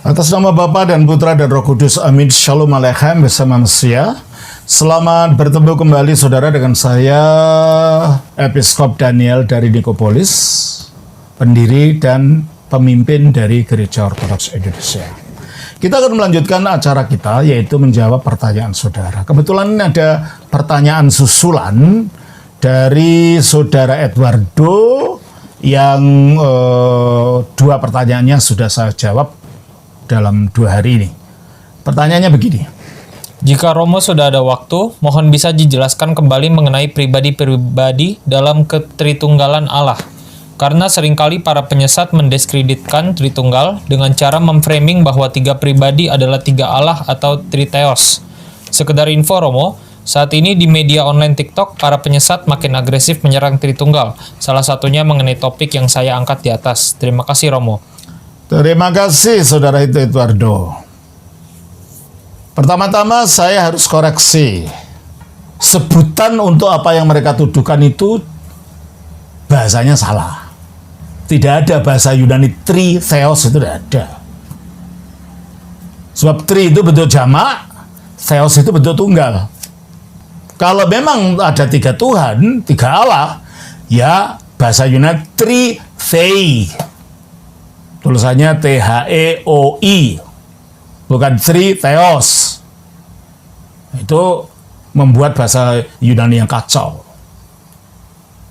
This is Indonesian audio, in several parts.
Atas nama Bapa dan Putra dan Roh Kudus, amin. Shalom Aleichem bersama Mesia. Selamat bertemu kembali saudara dengan saya, Episkop Daniel dari Nikopolis, pendiri dan pemimpin dari Gereja Ortodoks Indonesia. Kita akan melanjutkan acara kita, yaitu menjawab pertanyaan saudara. Kebetulan ada pertanyaan susulan dari saudara Edwardo yang dua pertanyaannya sudah saya jawab dalam 2 hari ini. Pertanyaannya begini. Jika Romo sudah ada waktu, mohon bisa dijelaskan kembali mengenai pribadi-pribadi dalam ketritunggalan Allah. Karena seringkali para penyesat mendiskreditkan Tritunggal dengan cara memframing bahwa 3 pribadi adalah 3 Allah atau Triteos. Sekedar info Romo, saat ini di media online TikTok, para penyesat makin agresif menyerang Tritunggal. Salah satunya mengenai topik yang saya angkat di atas. Terima kasih Romo. Terima kasih saudara Edwardo. Pertama-tama saya harus koreksi. Sebutan untuk apa yang mereka tuduhkan itu bahasanya salah. Tidak ada bahasa Yunani Tritheos, itu tidak ada. Sebab tri itu bentuk jamak, theos itu bentuk tunggal. Kalau memang ada 3 Tuhan, 3 Allah, ya bahasa Yunani Trithei. Tulisannya Theoi, bukan Triteos. Itu membuat bahasa Yunani yang kacau.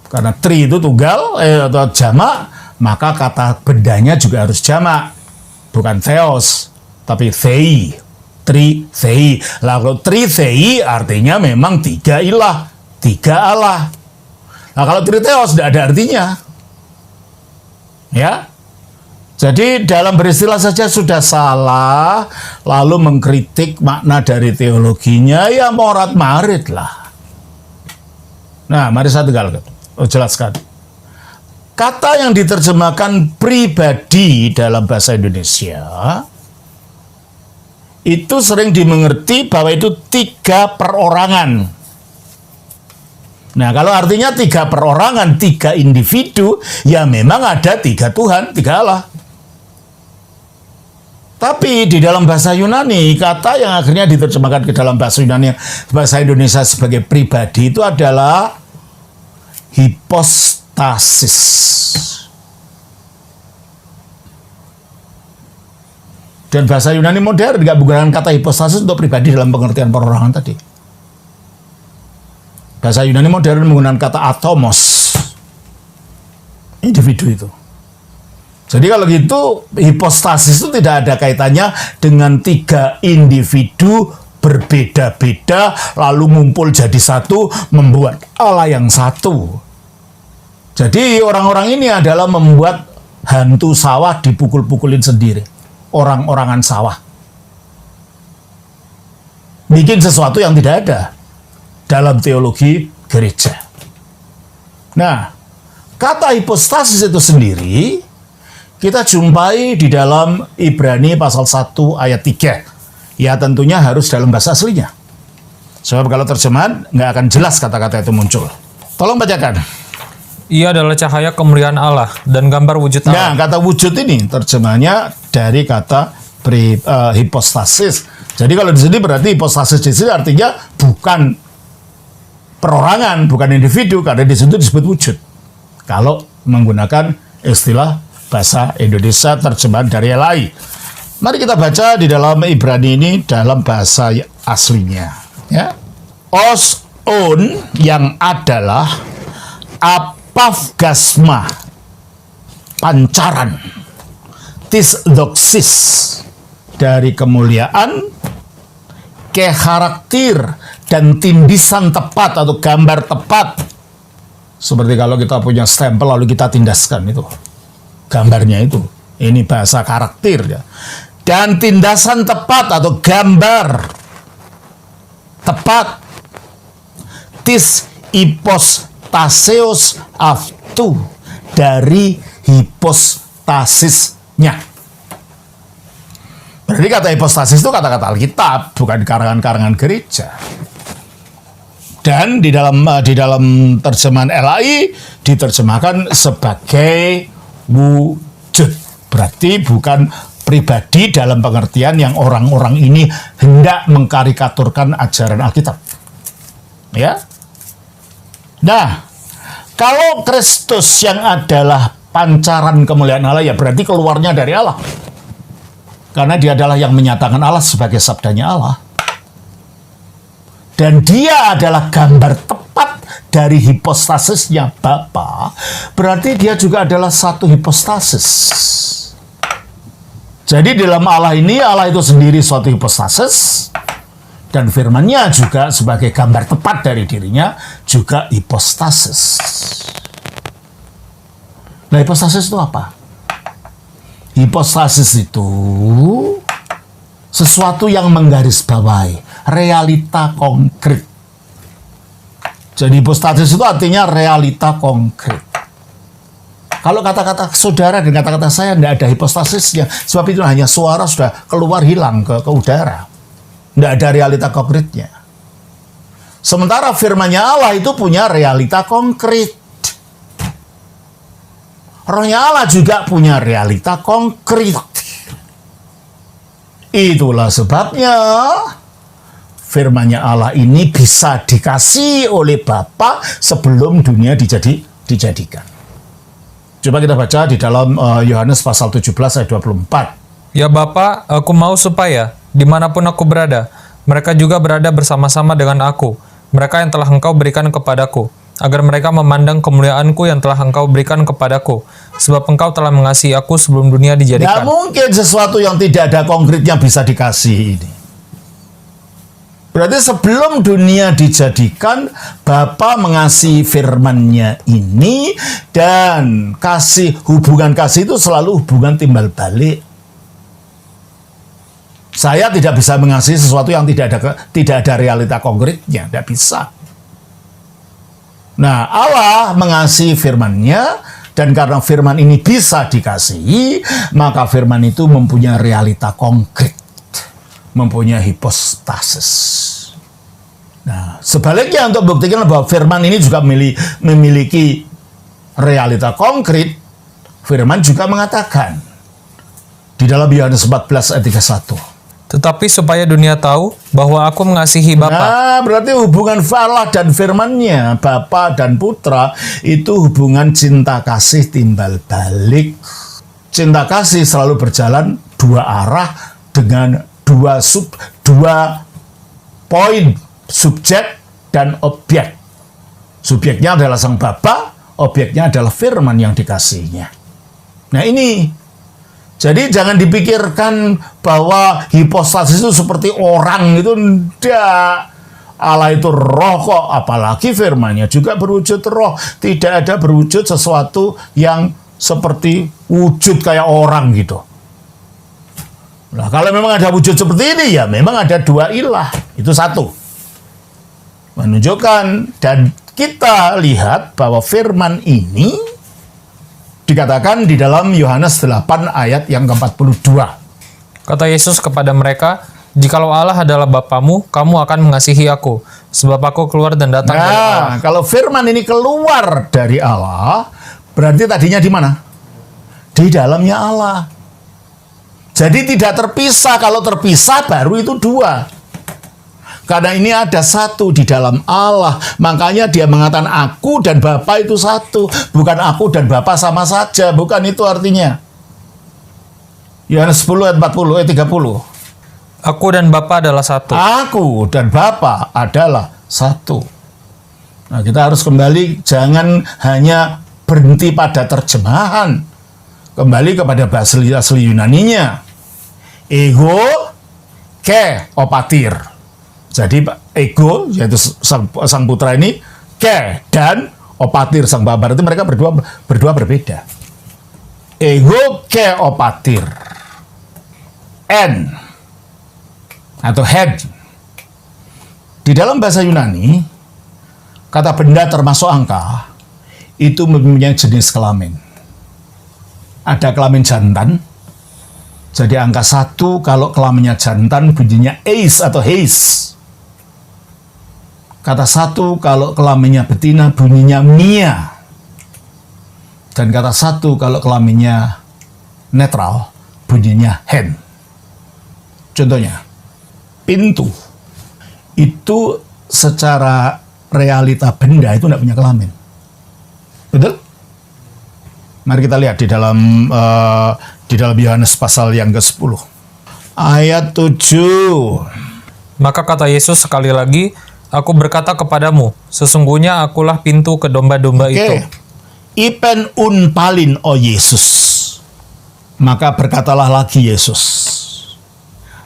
Karena tri itu tunggal atau jamak, maka kata bendanya juga harus jamak, bukan theos, tapi thei, trithei. Lalu trithei artinya memang 3 ilah, 3 Allah. Nah kalau triteos tidak ada artinya, ya. Jadi dalam beristilah saja sudah salah, lalu mengkritik makna dari teologinya, ya morat-marit lah. Nah, mari saya jelaskan. Kata yang diterjemahkan pribadi dalam bahasa Indonesia, itu sering dimengerti bahwa itu 3 perorangan. Nah, kalau artinya 3 perorangan, 3 individu, ya memang ada 3 Tuhan, 3 Allah. Tapi di dalam bahasa Yunani, kata yang akhirnya diterjemahkan ke dalam bahasa Yunani, bahasa Indonesia sebagai pribadi itu adalah hipostasis. Dan bahasa Yunani modern tidak menggunakan kata hipostasis untuk pribadi dalam pengertian perorangan tadi. Bahasa Yunani modern menggunakan kata atomos, individu itu. Jadi kalau gitu, hipostasis itu tidak ada kaitannya dengan 3 individu berbeda-beda, lalu ngumpul jadi satu, membuat Allah yang satu. Jadi orang-orang ini adalah membuat hantu sawah dipukul-pukulin sendiri. Orang-orangan sawah. Bikin sesuatu yang tidak ada dalam teologi gereja. Nah, kata hipostasis itu sendiri kita jumpai di dalam Ibrani pasal 1 ayat 3. Ya tentunya harus dalam bahasa aslinya. Sebab kalau terjemahan nggak akan jelas kata-kata itu muncul. Tolong bacakan. Ia adalah cahaya kemuliaan Allah dan gambar wujud Allah. Nah, kata wujud ini terjemahannya dari kata hipostasis. Jadi kalau di sini berarti hipostasis di sini artinya bukan perorangan, bukan individu, karena di situ disebut wujud. Kalau menggunakan istilah bahasa Indonesia terjemahan dari LAI. Mari kita baca di dalam Ibrani ini dalam bahasa aslinya. Ya. Oson yang adalah apafgasma, pancaran, tisdoksis, dari kemuliaan, keharaktir, dan tindisan tepat atau gambar tepat. Seperti kalau kita punya stempel lalu kita tindaskan itu. Gambarnya itu. Ini bahasa karakter ya. Dan tindasan tepat atau gambar tepat. Tis hipostaseos aftu, dari hipostasisnya. Berarti kata hipostasis itu kata-kata Alkitab, bukan karangan-karangan gereja. Dan di dalam terjemahan LAI diterjemahkan sebagai wujud. Berarti bukan pribadi dalam pengertian yang orang-orang ini hendak mengkarikaturkan ajaran Alkitab. Ya. Nah, kalau Kristus yang adalah pancaran kemuliaan Allah, ya berarti keluarnya dari Allah. Karena dia adalah yang menyatakan Allah sebagai sabdanya Allah. Dan dia adalah gambar tepat dari hipostasisnya Bapa. Berarti dia juga adalah satu hipostasis. Jadi dalam Allah ini, Allah itu sendiri suatu hipostasis. Dan firman-Nya juga sebagai gambar tepat dari dirinya juga hipostasis. Nah, hipostasis itu apa? Hipostasis itu sesuatu yang menggarisbawahi realita konkret. Jadi hipostasis itu artinya realita konkret. Kalau kata-kata saudara dan kata-kata saya tidak ada hipostasisnya, sebab itu hanya suara sudah keluar hilang ke udara. Tidak ada realita konkretnya. Sementara firman-Nya Allah itu punya realita konkret. Roh-Nya Allah juga punya realita konkret. Itulah sebabnya firman-Nya Allah ini bisa dikasih oleh Bapa sebelum dunia dijadikan. Coba kita baca di dalam Yohanes pasal 17 ayat 24. Ya Bapa, aku mau supaya dimanapun aku berada, mereka juga berada bersama-sama dengan aku, mereka yang telah Engkau berikan kepadaku, agar mereka memandang kemuliaanku yang telah Engkau berikan kepadaku, sebab Engkau telah mengasihi aku sebelum dunia dijadikan. Tidak mungkin sesuatu yang tidak ada konkretnya bisa dikasih ini. Berarti sebelum dunia dijadikan, Bapa mengasihi firman-Nya ini, dan hubungan kasih itu selalu hubungan timbal balik. Saya tidak bisa mengasihi sesuatu yang tidak ada realita konkretnya, tidak bisa. Nah, Allah mengasihi firman-Nya, dan karena firman ini bisa dikasihi, maka firman itu mempunyai realita konkret, mempunyai hipostasis. Nah, sebaliknya untuk membuktikan bahwa firman ini juga memiliki realita konkret, firman juga mengatakan di dalam Yohanes 14 ayat 31. Tetapi supaya dunia tahu bahwa aku mengasihi Bapa. Nah, berarti hubungan Allah dan firman-Nya, Bapa dan Putra, itu hubungan cinta kasih timbal balik. Cinta kasih selalu berjalan dua arah dengan dua poin, subjek dan objek. Subjeknya adalah Sang Bapa, objeknya adalah firman yang dikasihinya. Nah, ini jadi jangan dipikirkan bahwa hipostasis itu seperti orang, itu tidak. Allah itu roh kok, apalagi firman-Nya juga berwujud roh. Tidak ada berwujud sesuatu yang seperti wujud kayak orang gitu. Nah, kalau memang ada wujud seperti ini, ya memang ada dua ilah. Itu satu. Menunjukkan, dan kita lihat bahwa firman ini dikatakan di dalam Yohanes 8 ayat yang ke-42. Kata Yesus kepada mereka, "Jikalau Allah adalah Bapamu, kamu akan mengasihi aku, sebab aku keluar dan datang dari Allah." Nah, kalau firman ini keluar dari Allah, berarti tadinya di mana? Di dalamnya Allah. Jadi tidak terpisah. Kalau terpisah baru itu dua. Karena ini ada satu di dalam Allah. Makanya dia mengatakan aku dan Bapa itu satu. Bukan aku dan Bapa sama saja. Bukan itu artinya. Yohanes 10 ayat 40 ayat 30. Aku dan Bapa adalah satu. Aku dan Bapa adalah satu. Nah, kita harus kembali, jangan hanya berhenti pada terjemahan. Kembali kepada bahasa asli Yunaninya. Ego ke opatir. Jadi ego, yaitu sang putra ini, ke, dan opatir sang Bapa. Berarti mereka berdua berbeda. Ego ke opatir. N atau head. Di dalam bahasa Yunani, kata benda termasuk angka itu mempunyai jenis kelamin. Ada kelamin jantan. Jadi angka 1 kalau kelaminnya jantan bunyinya eis atau heis. Kata 1 kalau kelaminnya betina bunyinya mia. Dan kata 1 kalau kelaminnya netral bunyinya hen. Contohnya, pintu itu secara realita benda itu tidak punya kelamin. Betul? Mari kita lihat di dalam Yohanes pasal yang ke-10. Ayat 7. Maka kata Yesus sekali lagi, aku berkata kepadamu, sesungguhnya akulah pintu ke domba-domba itu. Ipen unpalin o Yesus. Maka berkatalah lagi Yesus.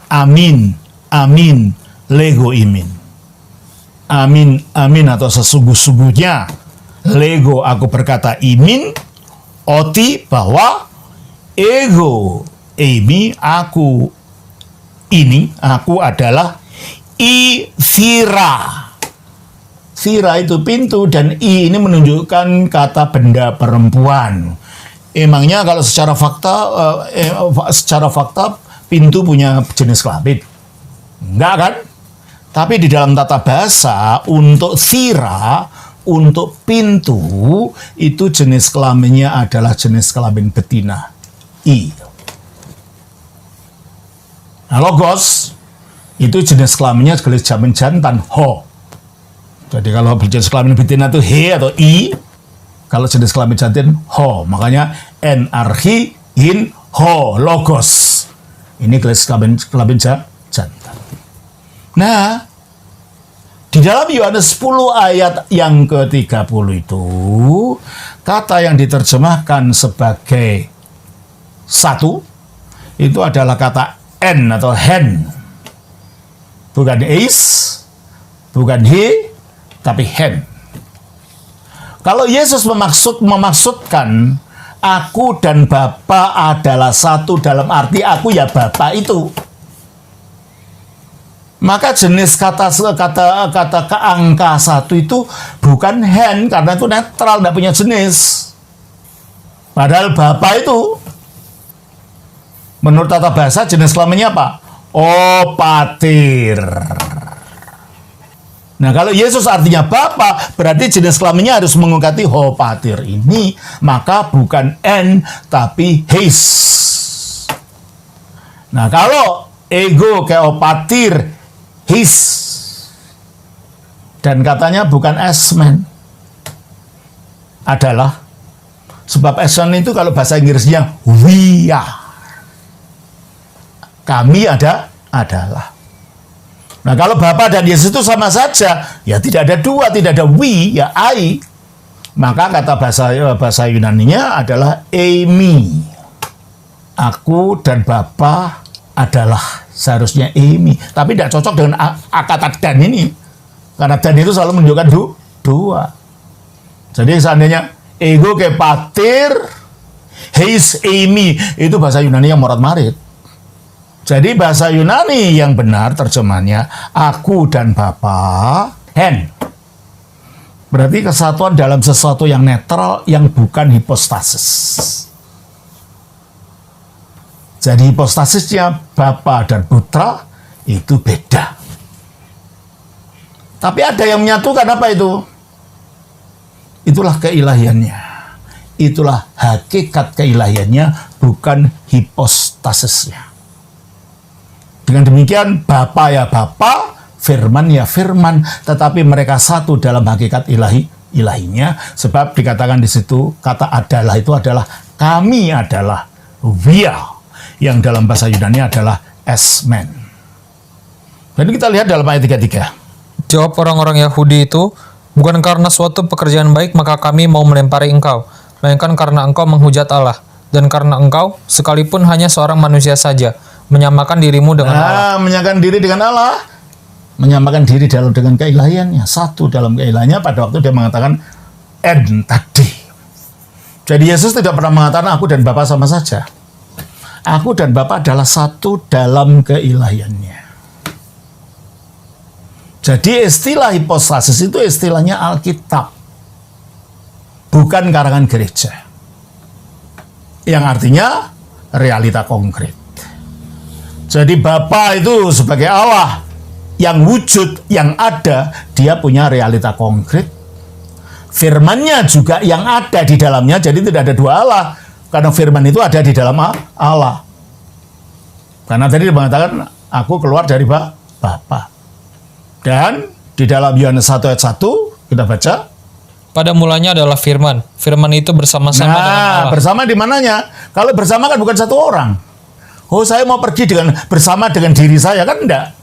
Amin, amin, lego imin. Amin, amin atau sesungguh-sungguhnya. Lego aku berkata imin. Oti bahwa ego emi aku ini, aku adalah i sira. Sira itu pintu dan i ini menunjukkan kata benda perempuan. Emangnya kalau secara fakta pintu punya jenis kelamin? Enggak kan? Tapi di dalam tata bahasa untuk sira, untuk pintu itu jenis kelaminnya adalah jenis kelamin betina, i. Nah, logos itu jenis kelaminnya jenis kelamin jantan, ho. Jadi kalau jenis kelamin betina itu he atau i, kalau jenis kelamin jantan ho. Makanya enarchi in ho, logos. Ini jenis kelamin jantan. Nah, di dalam Yohanes 10 ayat yang ke-30 itu, kata yang diterjemahkan sebagai satu, itu adalah kata en atau hen. Bukan is, bukan he, tapi hen. Kalau Yesus memaksudkan, aku dan Bapa adalah satu dalam arti aku ya Bapa itu. Maka jenis kata ke angka satu itu bukan hen, karena itu netral, tidak punya jenis. Padahal Bapa itu, menurut tata bahasa jenis kelaminnya apa? Oh, patir. Nah, kalau Yesus artinya Bapa, berarti jenis kelaminnya harus mengungkati ho patir ini, maka bukan en, tapi his. Nah, kalau ego keopatir, his, dan katanya bukan esmen, adalah, sebab esmen itu kalau bahasa Inggrisnya we are, kami adalah. Nah, kalau Bapa dan Yesus itu sama saja, ya tidak ada dua, tidak ada we, ya I. Maka kata bahasa Yunaninya adalah eimi, aku dan Bapa adalah. Seharusnya emi, tapi tidak cocok dengan kata dan ini, karena dan itu selalu menunjukkan dua. Jadi seandainya ego ke patir, his emi, itu bahasa Yunani yang morat marit. Jadi bahasa Yunani yang benar terjemahnya aku dan Bapa, hen. Berarti kesatuan dalam sesuatu yang netral, yang bukan hipostasis. Jadi hipostasisnya Bapa dan Putra itu beda. Tapi ada yang menyatukan, apa itu? Itulah keilahiannya. Itulah hakikat keilahiannya, bukan hipostasisnya. Dengan demikian Bapa ya Bapa, Firman ya Firman, tetapi mereka satu dalam hakikat ilahinya, sebab dikatakan di situ kata adalah itu adalah kami adalah, we are, yang dalam bahasa Yunani adalah esmen. Dan kita lihat dalam ayat 33. Jawab orang-orang Yahudi itu, bukan karena suatu pekerjaan baik maka kami mau melempari engkau, melainkan karena engkau menghujat Allah, dan karena engkau, sekalipun hanya seorang manusia saja, menyamakan dirimu dengan Allah. Menyamakan diri dengan Allah, menyamakan diri dengan keilahiannya, satu dalam keilahiannya pada waktu dia mengatakan en tadi. Jadi Yesus tidak pernah mengatakan aku dan Bapa sama saja. Aku dan Bapa adalah satu dalam keilahiannya. Jadi istilah hipostasis itu istilahnya Alkitab, bukan karangan gereja, yang artinya realita konkret. Jadi Bapa itu sebagai Allah yang wujud, yang ada, dia punya realita konkret. Firman-Nya juga yang ada di dalamnya, jadi tidak ada dua Allah. Karena firman itu ada di dalam Allah. Karena tadi dia mengatakan, aku keluar dari Bapa. Dan di dalam Yohanes 1 ayat 1, kita baca. Pada mulanya adalah firman. Firman itu bersama-sama dengan Allah. Bersama di mananya? Kalau bersama kan bukan satu orang. Oh, saya mau pergi bersama dengan diri saya, kan enggak.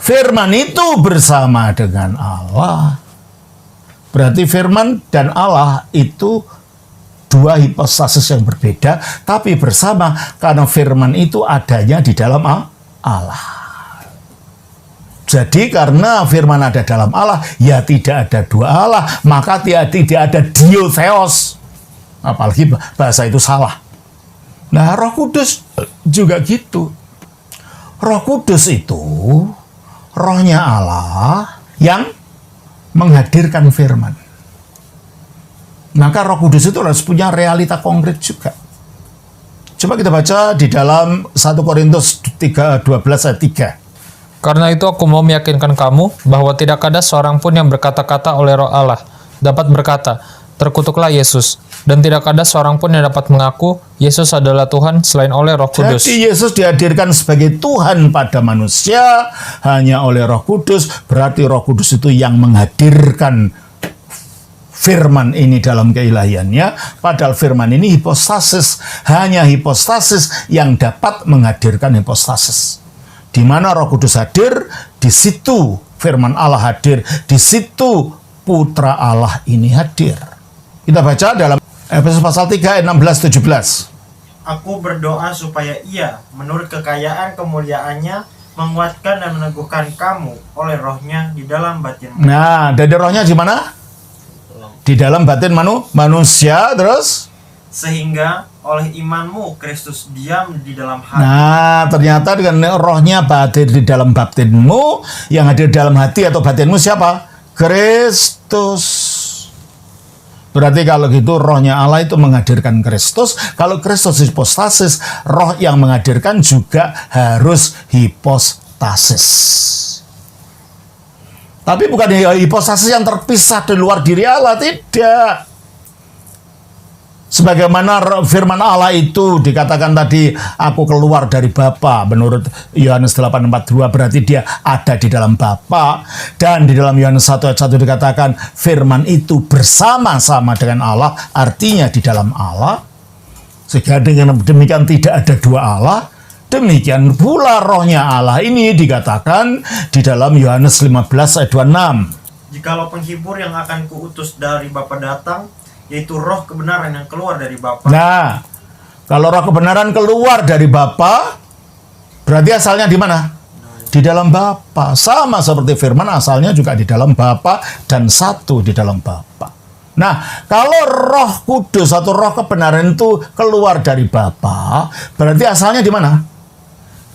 Firman itu bersama dengan Allah. Berarti firman dan Allah itu dua hipostasis yang berbeda, tapi bersama karena firman itu adanya di dalam Allah. Jadi karena firman ada dalam Allah, ya tidak ada dua Allah, maka tidak ada diotheos. Apalagi bahasa itu salah. Nah, Roh Kudus juga gitu. Roh Kudus itu rohnya Allah yang menghadirkan firman. Maka Roh Kudus itu harus punya realita konkret juga. Coba kita baca di dalam 1 Korintus 12 ayat 3. Karena itu aku mau meyakinkan kamu bahwa tidak ada seorang pun yang berkata-kata oleh Roh Allah dapat berkata, terkutuklah Yesus. Dan tidak ada seorang pun yang dapat mengaku Yesus adalah Tuhan selain oleh Roh Kudus. Jadi Yesus dihadirkan sebagai Tuhan pada manusia hanya oleh Roh Kudus. Berarti Roh Kudus itu yang menghadirkan firman ini dalam keilahiannya. Padahal firman ini hipostasis. Hanya hipostasis yang dapat menghadirkan hipostasis. Di mana Roh Kudus hadir, di situ firman Allah hadir, di situ Putra Allah ini hadir. Kita baca dalam Efesus pasal 3 ayat 16-17. Aku berdoa supaya Ia menurut kekayaan kemuliaannya menguatkan dan meneguhkan kamu oleh rohnya di dalam batinmu. Nah, dari rohnya di mana? Di dalam batin manusia, terus? Sehingga oleh imanmu Kristus diam di dalam hati. Nah, ternyata dengan rohnya hadir di dalam batinmu, yang hadir dalam hati atau batinmu siapa? Kristus. Berarti kalau gitu rohnya Allah itu menghadirkan Kristus. Kalau Kristus hipostasis, roh yang menghadirkan juga harus hipostasis. Tapi bukan hipostasis yang terpisah di luar diri Allah, tidak. Sebagaimana firman Allah itu dikatakan tadi, aku keluar dari Bapa, menurut Yohanes 8:42, berarti dia ada di dalam Bapa. Dan di dalam Yohanes 1 ayat 1 dikatakan firman itu bersama-sama dengan Allah, artinya di dalam Allah. Sehingga dengan demikian tidak ada dua Allah. Demikian pula rohnya Allah ini dikatakan di dalam Yohanes 15 ayat 26. Jikalau penghibur yang akan kuutus dari Bapa datang, yaitu roh kebenaran yang keluar dari Bapa. Nah, kalau roh kebenaran keluar dari Bapa, berarti asalnya di mana? Di dalam Bapa. Sama seperti firman asalnya juga di dalam Bapa dan satu di dalam Bapa. Nah, kalau Roh Kudus atau roh kebenaran itu keluar dari Bapa, berarti asalnya di mana?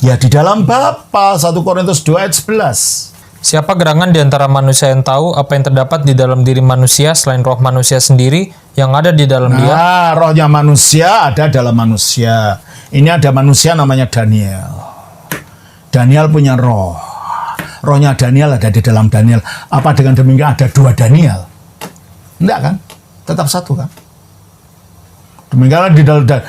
Ya di dalam Bapa. 1 Korintus 2 ayat 11. Siapa gerangan di antara manusia yang tahu apa yang terdapat di dalam diri manusia selain roh manusia sendiri yang ada di dalam dia? Nah, rohnya manusia ada dalam manusia. Ini ada manusia namanya Daniel. Daniel punya roh. Rohnya Daniel ada di dalam Daniel. Apa dengan demikian ada dua Daniel? Enggak kan? Tetap satu kan? Demikianlah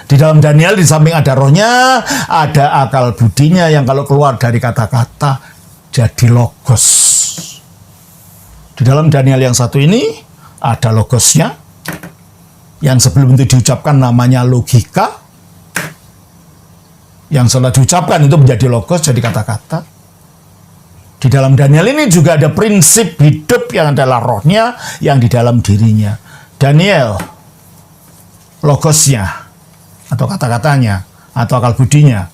di dalam Daniel di samping ada rohnya, ada akal budinya yang kalau keluar dari kata-kata jadi logos. Di dalam Daniel yang satu ini ada logosnya, yang sebelum itu diucapkan namanya logika, yang setelah diucapkan itu menjadi logos, jadi kata-kata. Di dalam Daniel ini juga ada prinsip hidup yang adalah rohnya yang di dalam dirinya. Daniel, logosnya atau kata-katanya atau akal budinya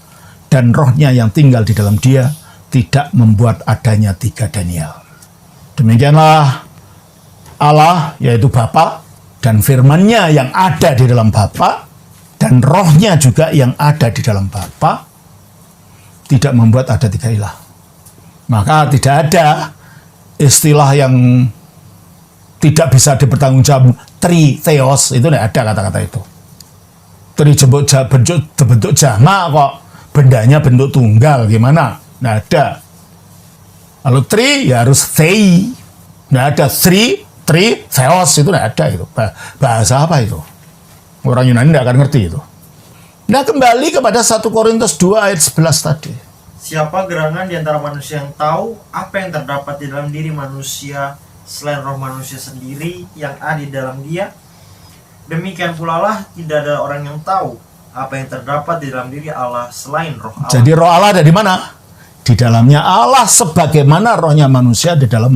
dan rohnya yang tinggal di dalam dia tidak membuat adanya tiga Daniel. Demikianlah Allah, yaitu Bapa, dan firman-Nya yang ada di dalam Bapa, dan rohnya juga yang ada di dalam Bapa, tidak membuat ada tiga ilah. Maka tidak ada istilah yang tidak bisa dipertanggungjawab, tritheos, itu tidak ada kata-kata itu. Tri bentuk jamak kok, bendanya bentuk tunggal, gimana? Nggak ada. Kalau tri ya harus thei. Nggak ada tri, theos itu nggak ada itu. Bahasa apa itu? Orang Yunani nggak akan ngerti itu. Nah, kembali kepada 1 Korintus 2 ayat 11 tadi. Siapa gerangan di antara manusia yang tahu apa yang terdapat di dalam diri manusia selain roh manusia sendiri yang ada di dalam dia? Demikian pula lah tidak ada orang yang tahu apa yang terdapat di dalam diri Allah selain roh Allah. Jadi roh Allah ada di mana? Di dalamnya Allah, sebagaimana rohnya manusia di dalam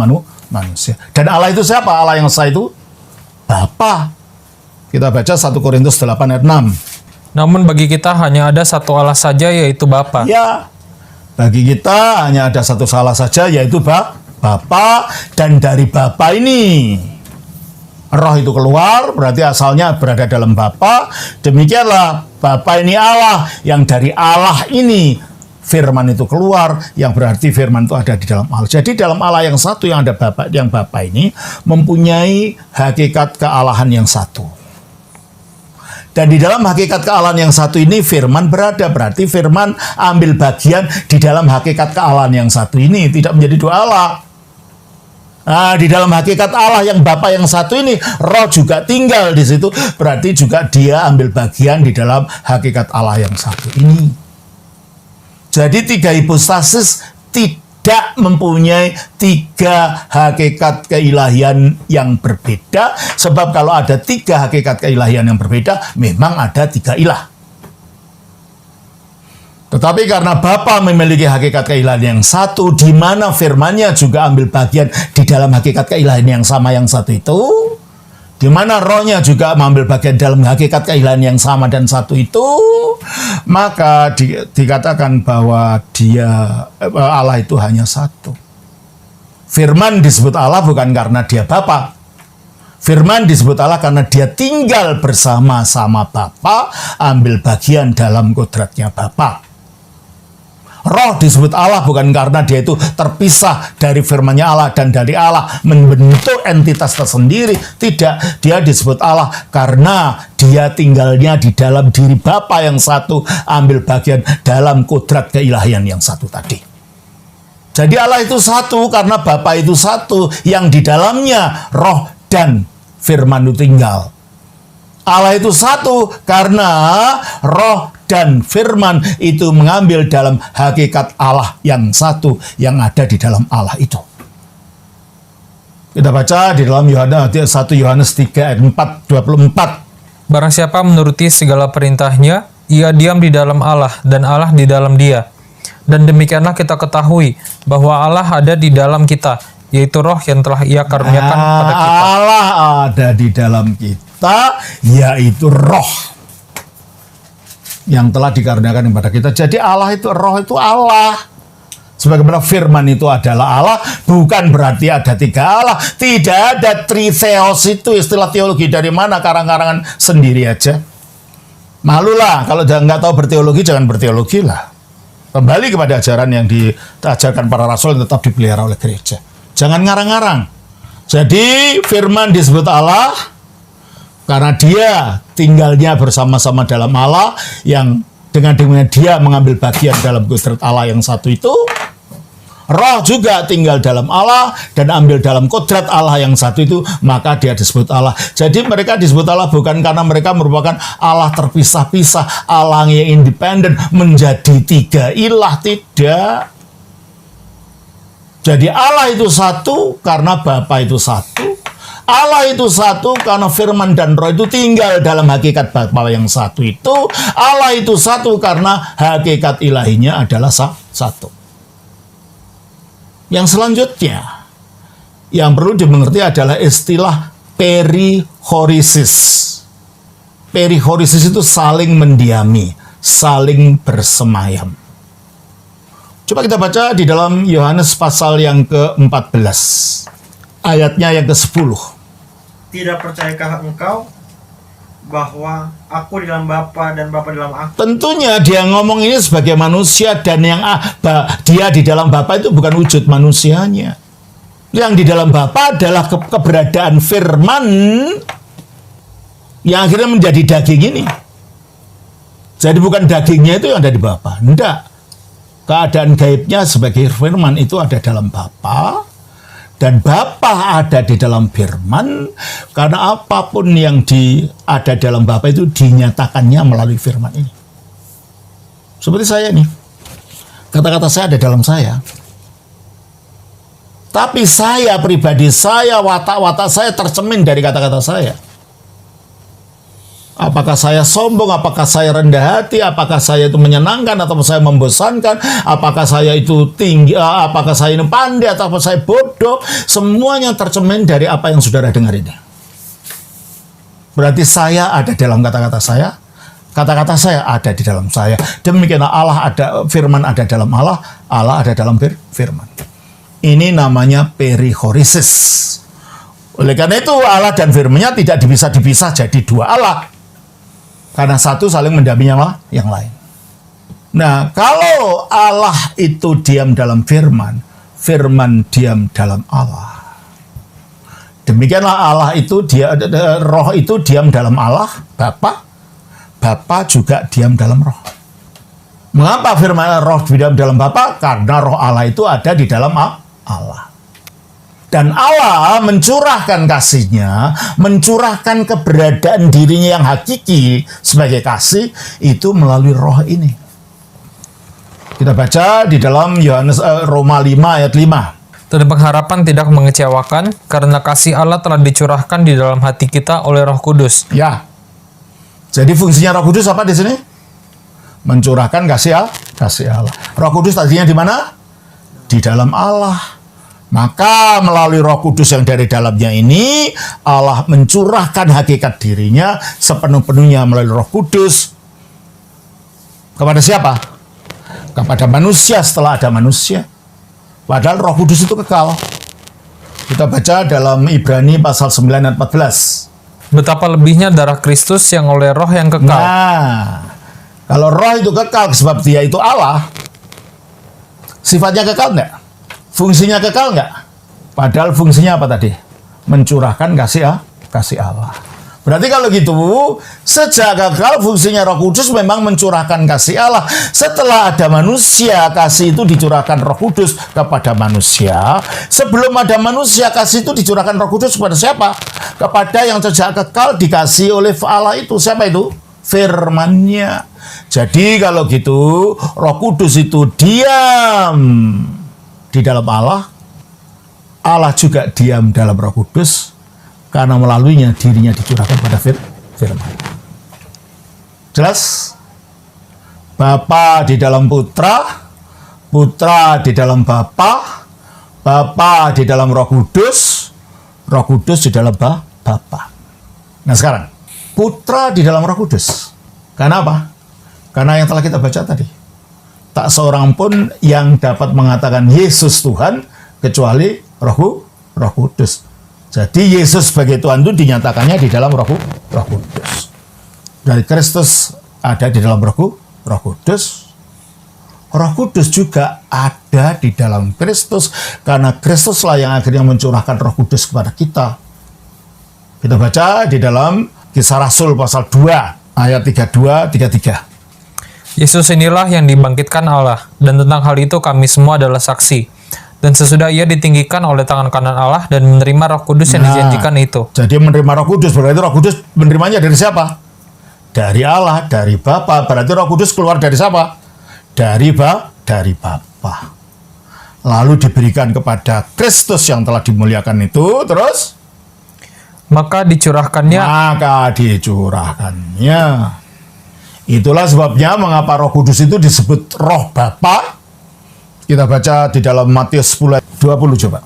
manusia. Dan Allah itu siapa? Allah yang esa itu Bapa. Kita baca 1 Korintus 8 ayat 6. Namun bagi kita hanya ada satu Allah saja, yaitu Bapa. Ya, bagi kita hanya ada satu Allah saja, yaitu Bapa. Dan dari Bapa ini roh itu keluar, berarti asalnya berada dalam Bapa. Demikianlah Bapa ini Allah, yang dari Allah ini firman itu keluar, yang berarti firman itu ada di dalam Allah. Jadi dalam Allah yang satu, yang ada Bapa, yang Bapa ini mempunyai hakikat kealahan yang satu. Dan di dalam hakikat kealahan yang satu ini firman berada, berarti firman ambil bagian di dalam hakikat kealahan yang satu ini, tidak menjadi dua Allah. Nah, di dalam hakikat Allah yang Bapa yang satu ini, roh juga tinggal di situ, berarti juga dia ambil bagian di dalam hakikat Allah yang satu ini. Jadi 3 hipostasis tidak mempunyai 3 hakikat keilahian yang berbeda, sebab kalau ada 3 hakikat keilahian yang berbeda, memang ada 3 ilah. Tetapi karena Bapa memiliki hakikat keilahian yang satu, di mana firman-Nya juga ambil bagian di dalam hakikat keilahian yang sama yang satu itu, di mana rohnya juga mengambil bagian dalam hakikat keilahian yang sama dan satu itu, maka dikatakan bahwa Allah itu hanya satu. Firman disebut Allah bukan karena dia Bapa. Firman disebut Allah karena dia tinggal bersama-sama Bapa, ambil bagian dalam kodratnya Bapa. Roh disebut Allah bukan karena dia itu terpisah dari firman-Nya Allah dan dari Allah membentuk entitas tersendiri. Tidak, dia disebut Allah karena dia tinggalnya di dalam diri Bapa yang satu, ambil bagian dalam kodrat keilahian yang satu tadi. Jadi Allah itu satu karena Bapa itu satu, yang di dalamnya roh dan firman itu tinggal. Allah itu satu karena roh dan firman itu mengambil dalam hakikat Allah yang satu yang ada di dalam Allah itu. Kita baca di dalam 1 Yohanes 3 ayat 24. Barang siapa menuruti segala perintahnya, ia diam di dalam Allah dan Allah di dalam dia. Dan demikianlah kita ketahui bahwa Allah ada di dalam kita, yaitu roh yang telah ia karuniakan pada kita. Allah ada di dalam kita, yaitu roh yang telah dikaruniakan kepada kita. Jadi Allah itu, roh itu Allah. Sebagaimana firman itu adalah Allah, bukan berarti ada 3 Allah. Tidak ada tritheos, itu istilah teologi dari mana, karang-karangan sendiri aja. Malulah kalau nggak tahu berteologi, jangan berteologi lah. Kembali kepada ajaran yang diajarkan para rasul yang tetap dipelihara oleh gereja. Jangan ngarang-ngarang. Jadi firman disebut Allah karena dia tinggalnya bersama-sama dalam Allah, yang dengan dia mengambil bagian dalam kodrat Allah yang satu itu. Roh juga tinggal dalam Allah dan ambil dalam kodrat Allah yang satu itu, maka dia disebut Allah. Jadi mereka disebut Allah bukan karena mereka merupakan Allah terpisah-pisah, Allah yang independen menjadi 3 ilah, tidak. Jadi Allah itu satu karena Bapa itu satu. Allah itu satu karena firman dan roh itu tinggal dalam hakikat Bapa yang satu itu. Allah itu satu karena hakikat ilahinya adalah satu. Yang selanjutnya yang perlu dimengerti adalah istilah perihoresis. Perihoresis itu saling mendiami, saling bersemayam. Coba kita baca di dalam Yohanes pasal yang ke-14. Ayatnya yang ke-10. Tidak percayakah engkau bahwa aku di dalam Bapa dan Bapa di dalam aku? Tentunya dia ngomong ini sebagai manusia, dan yang dia di dalam Bapa itu bukan wujud manusianya. Yang di dalam Bapa adalah keberadaan firman yang akhirnya menjadi daging ini. Jadi bukan dagingnya itu yang ada di Bapa. Tidak. Keadaan gaibnya sebagai firman itu ada dalam Bapa. Dan Bapa ada di dalam firman, karena apapun yang ada dalam Bapa itu dinyatakannya melalui firman ini. Seperti saya nih. Kata-kata saya ada dalam saya. Tapi saya pribadi, watak-watak saya tercermin dari kata-kata saya. Apakah saya sombong, apakah saya rendah hati, apakah saya itu menyenangkan atau saya membosankan, apakah saya itu tinggi, apakah saya ini pandai atau saya bodoh, semuanya tercermin dari apa yang saudara dengar ini. Berarti saya ada dalam kata-kata saya ada di dalam saya. Demikianlah Allah ada, firman ada dalam Allah, Allah ada dalam firman. Ini namanya perichoresis. Oleh karena itu Allah dan firman-Nya tidak bisa dipisah jadi dua Allah. Karena satu saling mendampingi yang lain. Nah, kalau Allah itu diam dalam firman, firman diam dalam Allah. Demikianlah Allah itu roh itu diam dalam Allah, Bapa juga diam dalam roh. Mengapa firman roh diam dalam Bapa? Karena roh Allah itu ada di dalam Allah. Dan Allah mencurahkan kasih-Nya, mencurahkan keberadaan dirinya yang hakiki sebagai kasih, itu melalui roh ini. Kita baca di dalam Roma 5 ayat 5. Dan pengharapan tidak mengecewakan, karena kasih Allah telah dicurahkan di dalam hati kita oleh Roh Kudus. Ya. Jadi fungsinya Roh Kudus apa di sini? Mencurahkan kasih Allah. Roh Kudus tadinya di mana? Di dalam Allah. Maka melalui Roh Kudus yang dari dalamnya ini, Allah mencurahkan hakikat dirinya sepenuh-penuhnya melalui Roh Kudus. Kepada siapa? Kepada manusia setelah ada manusia. Padahal Roh Kudus itu kekal. Kita baca dalam Ibrani pasal 9 ayat 14. Betapa lebihnya darah Kristus yang oleh roh yang kekal. Nah, kalau roh itu kekal sebab dia itu Allah, sifatnya kekal enggak? Fungsinya kekal nggak? Padahal fungsinya apa tadi? Mencurahkan kasih Allah. Berarti kalau gitu, sejak kekal fungsinya Roh Kudus memang mencurahkan kasih Allah. Setelah ada manusia, kasih itu dicurahkan Roh Kudus kepada manusia. Sebelum ada manusia, kasih itu dicurahkan Roh Kudus kepada siapa? Kepada yang sejak kekal dikasih oleh Allah itu. Siapa itu? Firman-Nya. Jadi kalau gitu, Roh Kudus itu diam di dalam Allah, Allah juga diam dalam Roh Kudus, karena melaluinya dirinya dicurahkan pada firman. Jelas? Bapa di dalam Putra, Putra di dalam Bapa, Bapa di dalam Roh Kudus, Roh Kudus di dalam Bapa. Nah sekarang, Putra di dalam Roh Kudus. Karena apa? Karena yang telah kita baca tadi. Tak seorang pun yang dapat mengatakan Yesus Tuhan kecuali Roh Kudus. Jadi Yesus sebagai Tuhan itu dinyatakannya di dalam Roh Kudus. Dari Kristus ada di dalam Roh Kudus. Roh Kudus juga ada di dalam Kristus, karena Kristuslah yang akhirnya mencurahkan Roh Kudus kepada kita. Kita baca di dalam Kisah Rasul pasal 2 ayat 32-33. Yesus inilah yang dibangkitkan Allah, dan tentang hal itu kami semua adalah saksi. Dan sesudah ia ditinggikan oleh tangan kanan Allah dan menerima Roh Kudus yang dijanjikan itu. Jadi menerima Roh Kudus, berarti Roh Kudus menerimanya dari siapa? Dari Allah, dari Bapa. Berarti Roh Kudus keluar dari siapa? Dari Bapa. Lalu diberikan kepada Kristus yang telah dimuliakan itu, terus? Maka dicurahkannya. Itulah sebabnya mengapa Roh Kudus itu disebut Roh Bapa. Kita baca di dalam Matius 10 ayat 20 coba.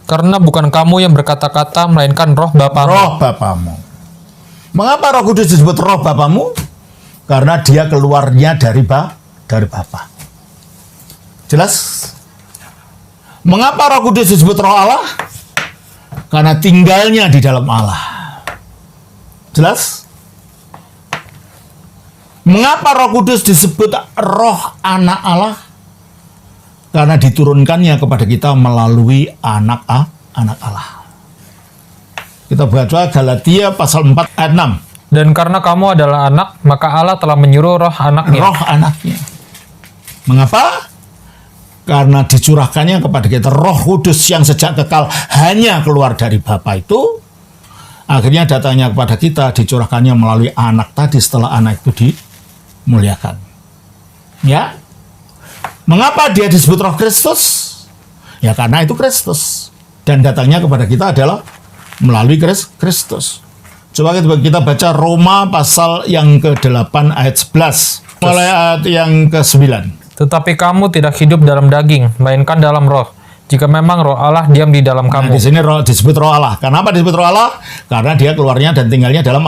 Karena bukan kamu yang berkata-kata, melainkan roh Bapamu. Roh Bapamu. Mengapa Roh Kudus disebut Roh Bapamu? Karena dia keluarnya dari Bapa. Jelas? Mengapa Roh Kudus disebut Roh Allah? Karena tinggalnya di dalam Allah. Jelas? Mengapa Roh Kudus disebut Roh Anak Allah? Karena diturunkannya kepada kita melalui anak Allah. Kita baca Galatia pasal 4 ayat 6. Dan karena kamu adalah anak, maka Allah telah menyuruh roh anaknya. Roh anaknya. Mengapa? Karena dicurahkannya kepada kita Roh Kudus yang sejak kekal hanya keluar dari Bapa itu, akhirnya datangnya kepada kita, dicurahkannya melalui anak tadi setelah anak itu dimuliakan. Ya. Mengapa dia disebut Roh Kristus? Ya karena itu Kristus. Dan datangnya kepada kita adalah melalui Kristus. Coba kita baca Roma pasal yang ke-8 ayat 11. Mulai ayat yang ke-9. Tetapi kamu tidak hidup dalam daging, melainkan dalam roh. Jika memang roh Allah diam di dalam Nah, kamu. di sini disebut roh Allah. Kenapa disebut roh Allah? Karena dia keluarnya dan tinggalnya dalam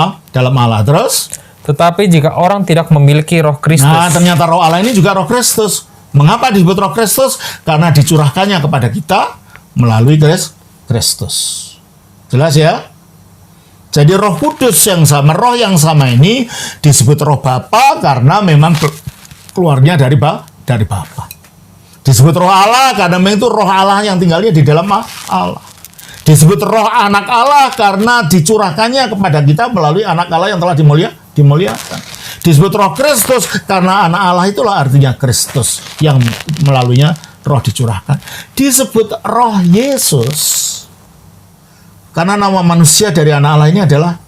Allah. Terus? Tetapi jika orang tidak memiliki roh Kristus, Nah, ternyata roh Allah ini juga roh Kristus. Mengapa disebut roh Kristus? Karena dicurahkannya kepada kita melalui Kristus. Jelas ya? Jadi roh kudus yang sama, roh yang sama ini disebut roh Bapa karena memang keluarnya dari Bapa. Disebut roh Allah karena memang itu roh Allah yang tinggalnya di dalam Allah. Disebut roh anak Allah karena dicurahkannya kepada kita melalui anak Allah yang telah dimuliakan. Disebut roh Kristus karena anak Allah itulah artinya Kristus yang melaluinya roh dicurahkan. Disebut roh Yesus karena nama manusia dari anak Allah ini adalah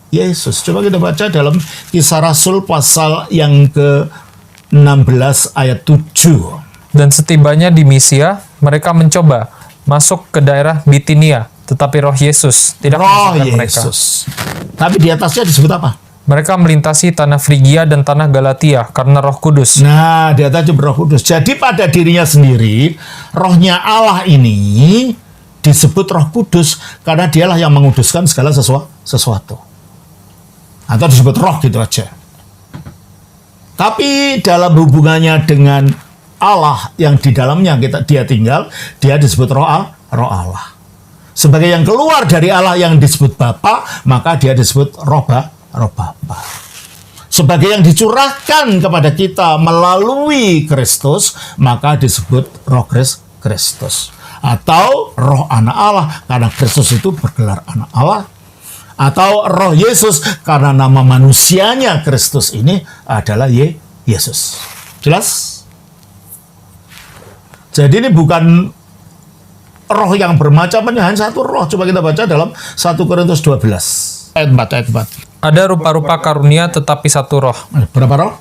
Yesus. Coba kita baca dalam Kisah Rasul pasal yang ke-16 ayat 7. dan setibanya di Misia, mereka mencoba masuk ke daerah Bitinia, tetapi roh Yesus tidak Roh mengizinkan mereka. Yesus. Tapi di atasnya disebut apa? Mereka melintasi tanah Frigia dan tanah Galatia karena Roh Kudus. Nah, di atasnya Roh Kudus. Jadi pada dirinya sendiri, rohnya Allah ini disebut Roh Kudus karena dialah yang menguduskan segala sesuatu. Atau disebut roh gitu aja. Tapi dalam hubungannya dengan Allah yang di dalamnya dia tinggal, dia disebut roh Allah. Sebagai yang keluar dari Allah yang disebut Bapa, maka dia disebut roh Bapa. Sebagai yang dicurahkan kepada kita melalui Kristus, maka disebut roh Kristus. Atau roh anak Allah, karena Kristus itu bergelar anak Allah. Atau roh Yesus, karena nama manusianya Kristus ini adalah Yesus. Jelas? Jadi ini bukan roh yang bermacam-macam, hanya satu roh. Coba kita baca dalam 1 Korintus 12. Ayat 4. Ada rupa-rupa karunia tetapi satu roh. Berapa roh?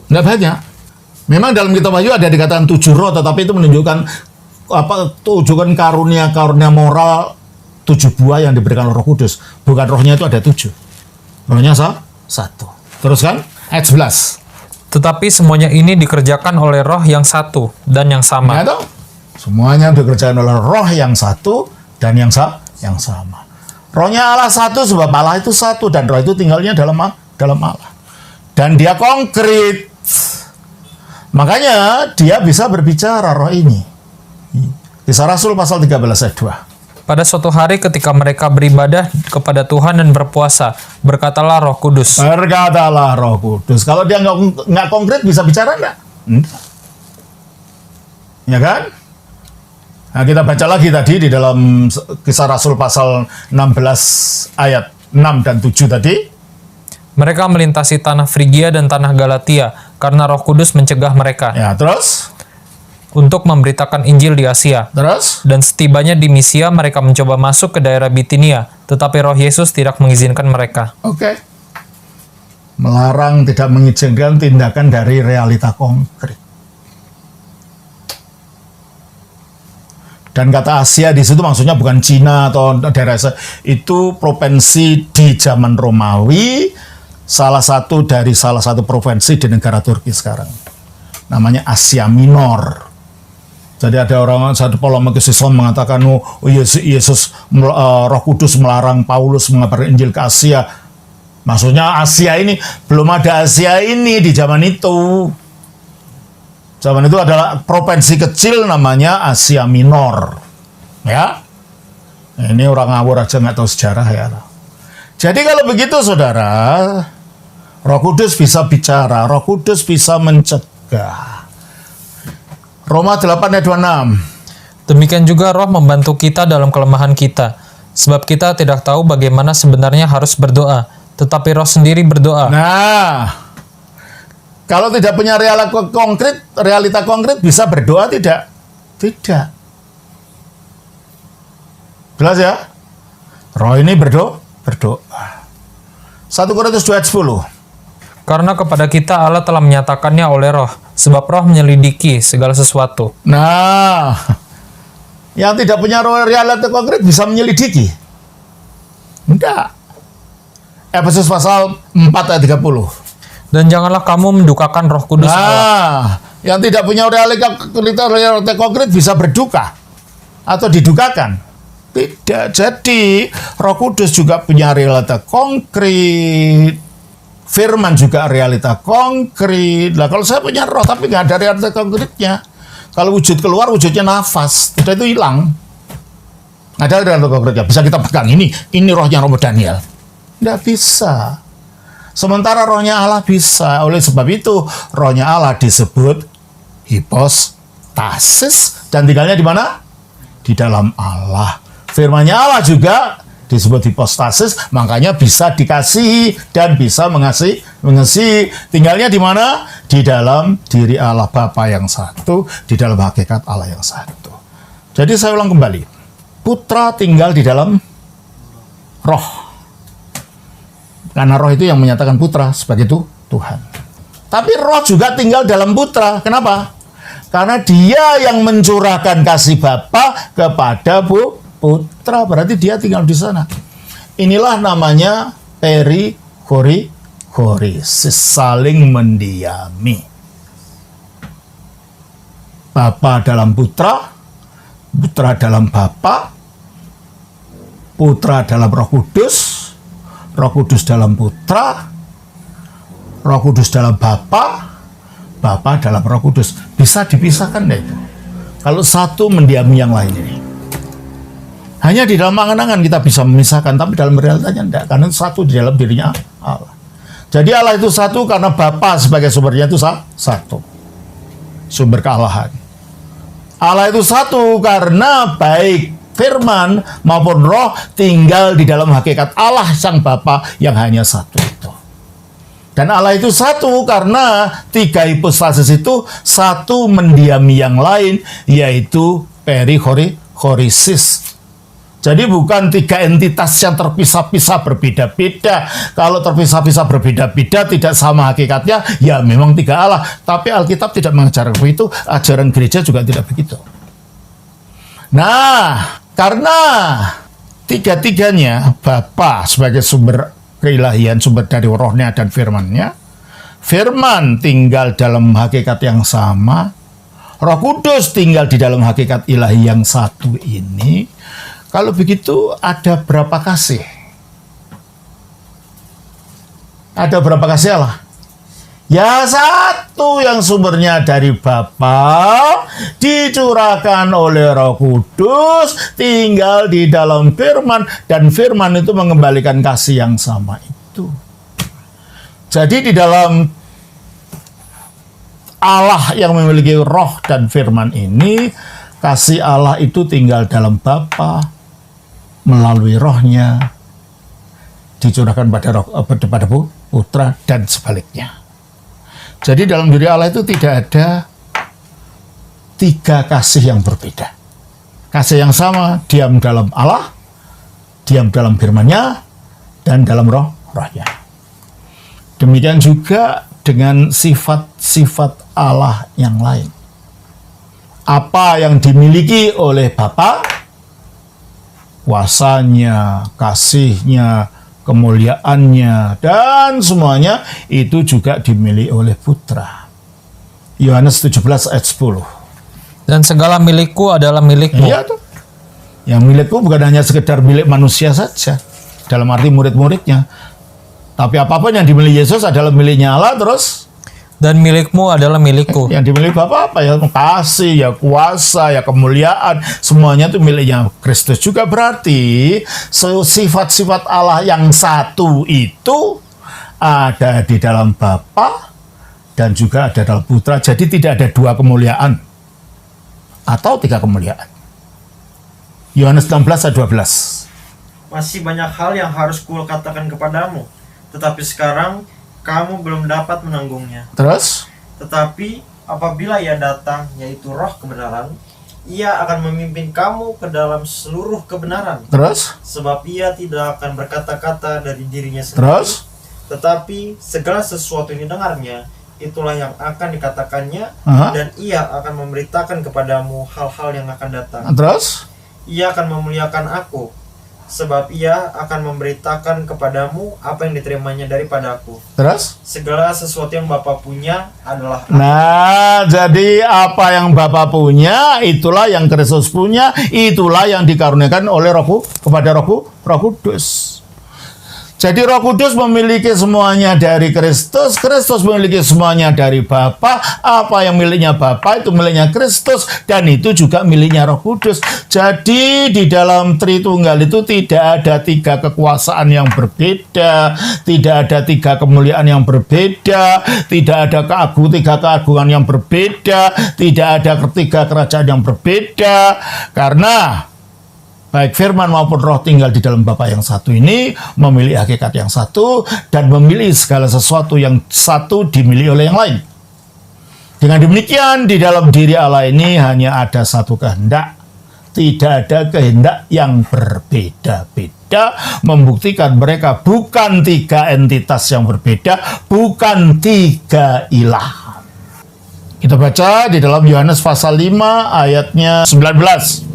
Nggak banyak. Memang dalam kitab Wahyu ada dikatakan 7 roh, tetapi itu menunjukkan tujuan karunia moral 7 buah yang diberikan Roh Kudus. Bukan rohnya itu ada 7. Rohnya satu. Terus kan? Ayat 11. Tetapi semuanya ini dikerjakan oleh roh yang satu dan yang sama. Nah, itu semuanya dikerjakan oleh roh yang satu dan yang sama. Rohnya Allah satu sebab Allah itu satu dan roh itu tinggalnya dalam Allah. Dan dia konkret. Makanya dia bisa berbicara roh ini. Kisah Rasul pasal 13 ayat 2. Pada suatu hari ketika mereka beribadah kepada Tuhan dan berpuasa, berkatalah Roh Kudus. Berkatalah Roh Kudus. Kalau dia nggak konkret bisa bicara nggak? Ya kan? Nah, kita baca lagi tadi di dalam Kisah Rasul pasal 16 ayat 6 dan 7 tadi. Mereka melintasi tanah Frigia dan tanah Galatia karena Roh Kudus mencegah mereka. Ya, terus? Untuk memberitakan Injil di Asia. Terus? Dan setibanya di Misia, mereka mencoba masuk ke daerah Bitinia, tetapi Roh Yesus tidak mengizinkan mereka. Oke. Melarang, tidak mengizinkan tindakan dari realita konkret. Dan kata Asia di situ maksudnya bukan Cina atau daerah itu provinsi di zaman Romawi, salah satu provinsi di negara Turki sekarang. Namanya Asia Minor. Jadi ada satu polemik Islam mengatakan Yesus Roh Kudus melarang Paulus mengabarkan Injil ke Asia. Maksudnya Asia ini belum ada Asia ini di zaman itu. Zaman itu adalah provinsi kecil namanya Asia Minor. Ya. Ini orang ngawur aja nggak tahu sejarah ya. Jadi kalau begitu saudara, Roh Kudus bisa bicara, Roh Kudus bisa mencegah. Roma 8 ayat 26. Demikian juga Roh membantu kita dalam kelemahan kita, sebab kita tidak tahu bagaimana sebenarnya harus berdoa, tetapi Roh sendiri berdoa. Nah, kalau tidak punya realita konkret bisa berdoa tidak? Tidak. Jelas ya? Roh ini berdoa. 1 Korintus 2 ayat 10. Karena kepada kita Allah telah menyatakannya oleh roh, sebab roh menyelidiki segala sesuatu. Nah, yang tidak punya realita konkret bisa menyelidiki? Enggak. Efesus pasal 4 ayat 30. Dan janganlah kamu mendukakan Roh Kudus Allah. Nah, yang tidak punya realita konkret bisa berduka atau didukakan. Tidak. Jadi, Roh Kudus juga punya realita konkret. Firman juga realita konkret. Lah kalau saya punya roh tapi nggak ada realita konkretnya, kalau wujud keluar wujudnya nafas, udah itu hilang. Ada realita konkretnya. Bisa kita pegang ini rohnya Romo Daniel. Nggak bisa. Sementara rohnya Allah bisa. Oleh sebab itu rohnya Allah disebut hipostasis dan tinggalnya di mana? Di dalam Allah. Firman-Nya Allah juga disebut hipostasis, makanya bisa dikasihi dan bisa mengasihi. Tinggalnya di mana? Di dalam diri Allah Bapa yang satu, di dalam hakikat Allah yang satu. Jadi saya ulang kembali. Putra tinggal di dalam roh. Karena roh itu yang menyatakan putra sebagai Tuhan. Tapi roh juga tinggal dalam putra. Kenapa? Karena dia yang mencurahkan kasih Bapa kepada putra, berarti dia tinggal di sana. Inilah namanya perichoresis, saling mendiami. Bapa dalam putra, putra dalam Bapa, putra dalam Roh Kudus dalam putra, Roh Kudus dalam Bapa, Bapa dalam Roh Kudus. Bisa dipisahkan deh itu. Kalau satu mendiami yang lain ini. Hanya di dalam angan-angan kita bisa memisahkan, tapi dalam realitanya tidak, karena satu di dalam dirinya Allah. Jadi Allah itu satu karena Bapa sebagai sumbernya itu satu. Sumber kealahan. Allah itu satu karena baik firman maupun roh tinggal di dalam hakikat Allah sang Bapa yang hanya satu itu. Dan Allah itu satu karena tiga hipostasis itu satu mendiami yang lain, yaitu perichoresis. Jadi bukan tiga entitas yang terpisah-pisah berbeda-beda. Kalau terpisah-pisah berbeda-beda tidak sama hakikatnya, ya memang tiga Allah. Tapi Alkitab tidak mengajarkan begitu, ajaran gereja juga tidak begitu. Nah, karena tiga-tiganya Bapa sebagai sumber keilahian, sumber dari rohnya dan firmannya, firman tinggal dalam hakikat yang sama, Roh Kudus tinggal di dalam hakikat ilahi yang satu ini. Kalau begitu ada berapa kasih? Ada berapa kasih Allah? Ya satu yang sumbernya dari Bapa, dicurahkan oleh Roh Kudus, tinggal di dalam firman, dan firman itu mengembalikan kasih yang sama itu. Jadi di dalam Allah yang memiliki roh dan firman ini, kasih Allah itu tinggal dalam Bapa, melalui rohnya, dicurahkan pada putra, dan sebaliknya. Jadi dalam diri Allah itu tidak ada tiga kasih yang berbeda. Kasih yang sama, diam dalam Allah, diam dalam firman-Nya, dan dalam rohnya. Demikian juga dengan sifat-sifat Allah yang lain. Apa yang dimiliki oleh Bapa, kuasanya, kasihnya, kemuliaannya, dan semuanya itu juga dimiliki oleh putra. Yohanes 17 ayat 10. Dan segala milikku adalah milikmu. Iya tuh. Yang milikku bukan hanya sekedar milik manusia saja, dalam arti murid-muridnya. Tapi apapun yang dimiliki Yesus adalah miliknya Allah terus. Dan milikmu adalah milikku. Yang dimiliki Bapa apa? Ya kasih, ya kuasa, ya kemuliaan. Semuanya itu miliknya Kristus. Juga berarti sifat-sifat Allah yang satu itu ada di dalam Bapa dan juga ada dalam Putra. Jadi tidak ada dua kemuliaan atau tiga kemuliaan. Yohanes 16 ayat 12. Masih banyak hal yang harus kukatakan kepadamu, tetapi sekarang kamu belum dapat menanggungnya. Terus? Tetapi apabila Ia datang, yaitu Roh kebenaran, Ia akan memimpin kamu ke dalam seluruh kebenaran. Terus? Sebab Ia tidak akan berkata-kata dari dirinya sendiri. Terus? Tetapi segala sesuatu yang didengarnya, itulah yang akan dikatakannya, dan ia akan memberitakan kepadamu hal-hal yang akan datang. Terus? Ia akan memuliakan aku, sebab ia akan memberitakan kepadamu apa yang diterimanya daripada aku. Terus? Segala sesuatu yang Bapa punya adalah aku. Nah, jadi apa yang Bapa punya, itulah yang Kristus punya, itulah yang dikaruniakan oleh kepada Roh Kudus. Jadi Roh Kudus memiliki semuanya dari Kristus, Kristus memiliki semuanya dari Bapa. Apa yang miliknya Bapa itu miliknya Kristus, dan itu juga miliknya Roh Kudus. Jadi di dalam Tritunggal itu tidak ada 3 kekuasaan yang berbeda, tidak ada 3 kemuliaan yang berbeda, tidak ada 3 keagungan yang berbeda, tidak ada 3 kerajaan yang berbeda, karena baik firman maupun roh tinggal di dalam Bapa yang satu ini, memiliki hakikat yang satu, dan memiliki segala sesuatu yang satu dimiliki oleh yang lain. Dengan demikian, di dalam diri Allah ini hanya ada satu kehendak. Tidak ada kehendak yang berbeda-beda, membuktikan mereka bukan 3 entitas yang berbeda, bukan 3 ilah. Kita baca di dalam Yohanes pasal 5 ayatnya 19.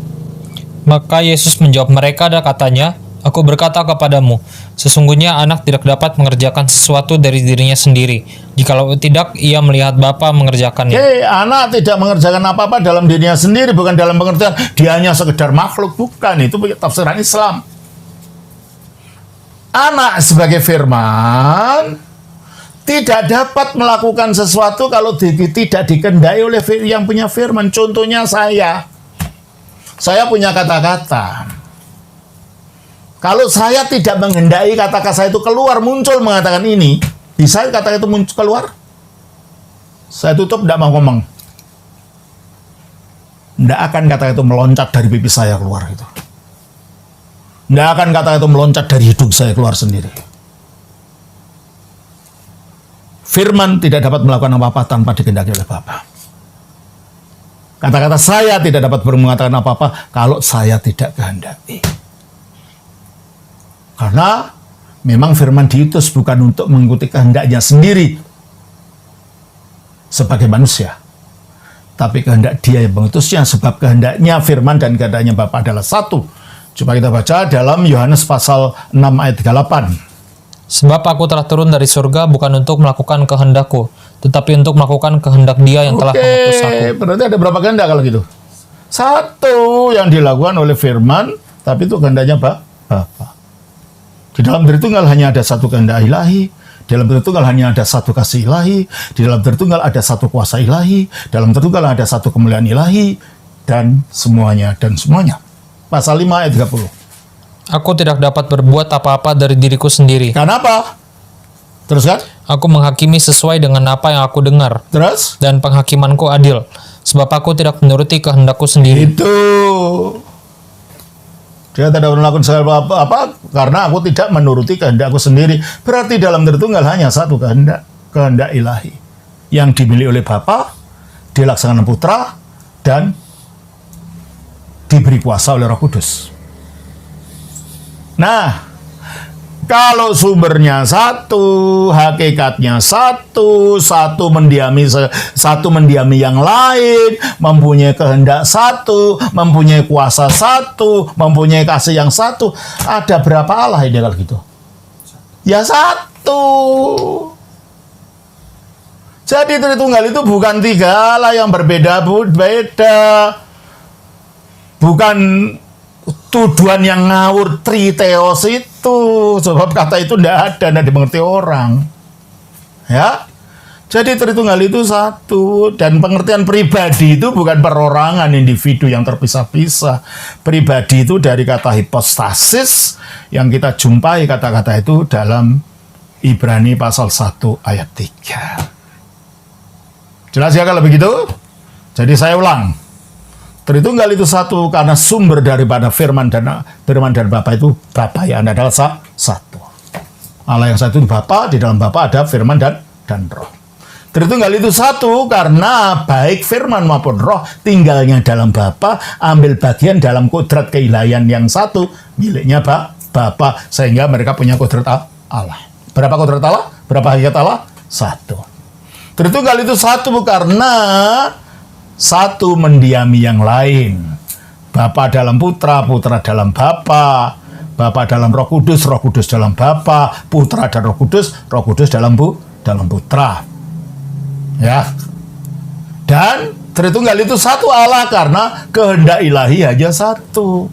Maka Yesus menjawab mereka dan katanya, Aku berkata kepadamu, sesungguhnya anak tidak dapat mengerjakan sesuatu dari dirinya sendiri. Jikalau tidak, ia melihat Bapa mengerjakannya. Anak tidak mengerjakan apa-apa dalam dirinya sendiri, bukan dalam pengertian dia hanya sekedar makhluk, bukan. Itu tafsiran Islam. Anak sebagai firman tidak dapat melakukan sesuatu kalau tidak dikehendaki oleh yang punya firman. Contohnya saya punya kata-kata. Kalau saya tidak menghendaki kata-kata saya itu keluar, muncul mengatakan ini, bisa kata-kata itu muncul keluar? Saya tutup, tidak mau ngomong. Tidak akan kata-kata itu meloncat dari pipi saya keluar gitu. Tidak akan kata-kata itu meloncat dari hidung saya keluar sendiri. Firman tidak dapat melakukan apa-apa tanpa dikehendaki oleh Bapa. Kata-kata saya tidak dapat mengatakan apa-apa kalau saya tidak kehendaki. Karena memang firman diutus bukan untuk mengikuti kehendaknya sendiri sebagai manusia, tapi kehendak Dia yang mengutusnya, sebab kehendaknya firman dan kehendaknya Bapa adalah satu. Coba kita baca dalam Yohanes pasal 6 ayat 38. Sebab aku telah turun dari surga bukan untuk melakukan kehendakku, tetapi untuk melakukan kehendak Dia yang telah mengutus aku. Berarti ada berapa kehendak kalau gitu? Satu yang dilakukan oleh firman, tapi itu kehendaknya Bapa. Di dalam Tritunggal hanya ada satu kehendak ilahi, di dalam Tritunggal hanya ada satu kasih ilahi, di dalam Tritunggal ada satu kuasa ilahi, dalam Tritunggal ada satu kemuliaan ilahi, dan semuanya. Pasal 5 ayat 30. Aku tidak dapat berbuat apa-apa dari diriku sendiri. Kenapa? Teruskan. Aku menghakimi sesuai dengan apa yang aku dengar. Terus? Dan penghakimanku adil, sebab aku tidak menuruti kehendakku sendiri. Itu. Dia tidak melakukan apa-apa karena aku tidak menuruti kehendakku sendiri. Berarti dalam Tritunggal hanya satu kehendak ilahi yang dimiliki oleh Bapa, dilaksanakan Putra, dan diberi kuasa oleh Roh Kudus. Nah, kalau sumbernya satu, hakikatnya satu mendiami yang lain, mempunyai kehendak satu, mempunyai kuasa satu, mempunyai kasih yang satu, ada berapa Allah ini kalau gitu? Ya satu. Jadi Tritunggal itu bukan 3 Allah yang berbeda-beda. Bukan tuduhan yang ngawur triteos itu, sebab kata itu tidak dimengerti orang. Ya, jadi Tritunggal itu satu, dan pengertian pribadi itu bukan perorangan individu yang terpisah-pisah. Pribadi itu dari kata hipostasis yang kita jumpai kata-kata itu dalam Ibrani pasal 1 ayat 3. Jelas ya kalau begitu? Jadi saya ulang. Tritunggal itu satu karena sumber daripada firman dan Bapa itu Bapa yang adalah satu. Allah yang satu itu Bapa, di dalam Bapa ada firman dan Roh. Tritunggal itu satu karena baik firman maupun Roh tinggalnya dalam Bapa, ambil bagian dalam kodrat keilahian yang satu miliknya Bapa, sehingga mereka punya kodrat Allah. Berapa kodrat Allah? Berapa hakikat Allah? Satu. Tritunggal itu satu karena satu mendiami yang lain. Bapa dalam Putra, Putra dalam Bapa, Bapa dalam Roh Kudus dalam Bapa, Putra dan Roh Kudus dalam Putra. Ya. Dan Tritunggal itu satu Allah karena kehendak ilahi hanya satu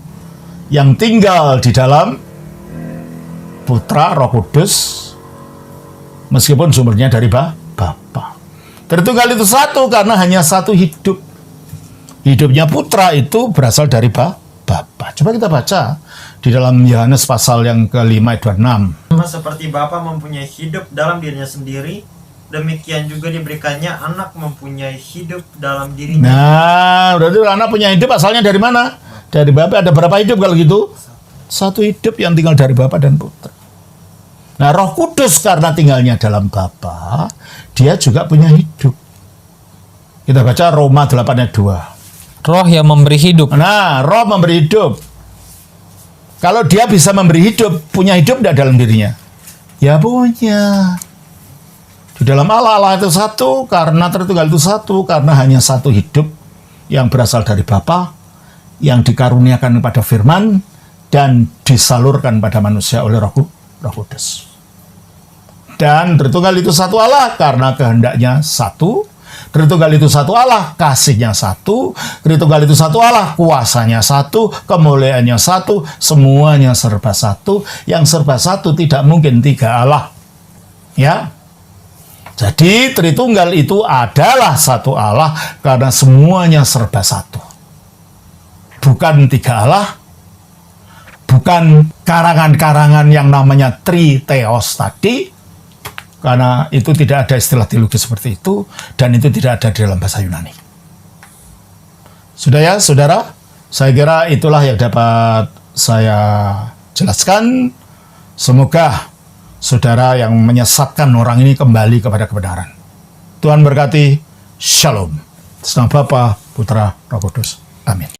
yang tinggal di dalam Putra, Roh Kudus, meskipun sumbernya dari Bapa. Tritunggal itu satu karena hanya satu hidup. Hidupnya Putra itu berasal dari Bapa. Coba kita baca di dalam Yohanes pasal yang ke-5 ayat 26. Seperti Bapa mempunyai hidup dalam dirinya sendiri, demikian juga diberikannya anak mempunyai hidup dalam dirinya. Nah, berarti anak punya hidup asalnya dari mana? Dari Bapa. Ada berapa hidup kalau gitu? Satu hidup yang tinggal dari Bapa dan Putra. Nah, Roh Kudus karena tinggalnya dalam Bapa, dia juga punya hidup. Kita baca Roma 8 ayat 2. Roh yang memberi hidup. Nah, Roh memberi hidup. Kalau dia bisa memberi hidup, punya hidup tidak dalam dirinya? Ya punya. Di dalam Allah itu satu, karena Tritunggal itu satu, karena hanya satu hidup yang berasal dari Bapa, yang dikaruniakan pada firman, dan disalurkan pada manusia oleh Roh Kudus. Dan Tritunggal itu satu Allah karena kehendaknya satu. Tritunggal itu satu Allah, kasihnya satu. Tritunggal itu satu Allah, kuasanya satu, kemuliaannya satu, semuanya serba satu. Yang serba satu tidak mungkin tiga Allah. Ya. Jadi Tritunggal itu adalah satu Allah karena semuanya serba satu. Bukan tiga Allah, bukan karangan-karangan yang namanya Triteos tadi, karena itu tidak ada istilah teologi seperti itu, dan itu tidak ada di dalam bahasa Yunani. Sudah ya, saudara? Saya kira itulah yang dapat saya jelaskan. Semoga saudara yang menyesatkan orang ini kembali kepada kebenaran. Tuhan berkati. Shalom. Atas nama Bapa, Putra, Roh Kudus. Amin.